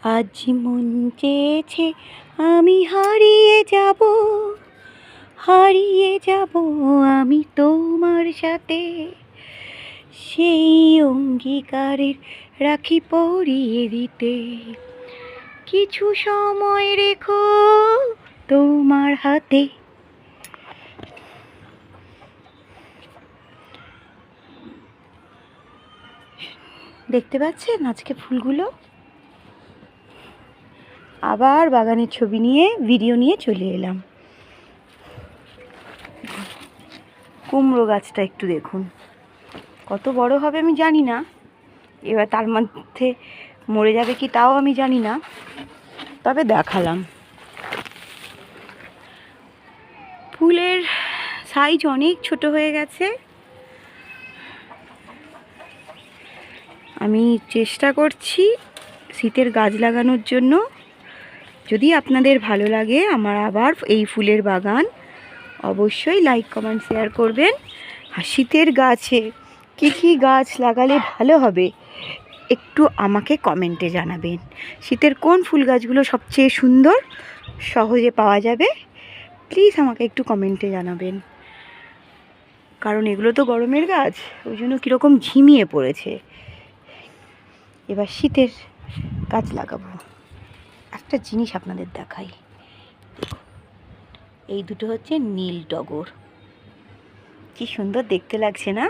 আজ মন চেয়েছে আমি হারিয়ে যাব আমি তোমার সাথে, সেই অঙ্গীকারের রাখি পরিয়ে দিতে। কিছু সময় রেখো তোমার হাতে। দেখতে পাচ্ছেন আজকে ফুলগুলো? আবার বাগানের ছবি নিয়ে ভিডিও নিয়ে চলে এলাম। কুমড়ো গাছটা একটু দেখুন, কত বড় হবে আমি জানি না, এবার তার মধ্যে মরে যাবে কি তাও আমি জানি না, তবে দেখালাম। ফুলের সাইজ অনেক ছোট হয়ে গেছে। আমি চেষ্টা করছি শীতের গাছ লাগানোর জন্য। যদি আপনাদের ভালো লাগে আমার আবার এই ফুলের বাগান, অবশ্যই লাইক কমেন্ট শেয়ার করবেন। আর শীতের গাছে কী কী গাছ লাগালে ভালো হবে একটু আমাকে কমেন্টে জানাবেন। শীতের কোন ফুল গাছগুলো সবচেয়ে সুন্দর, সহজে পাওয়া যাবে, প্লিজ আমাকে একটু কমেন্টে জানাবেন। কারণ এগুলো তো গরমের গাছ, ওই জন্য কীরকম ঝিমিয়ে পড়েছে। এবার শীতের গাছ লাগাবো। একটা জিনিস আপনাদের দেখাই, এই দুটো হচ্ছে নীল টগর। কি সুন্দর দেখতে লাগছে না?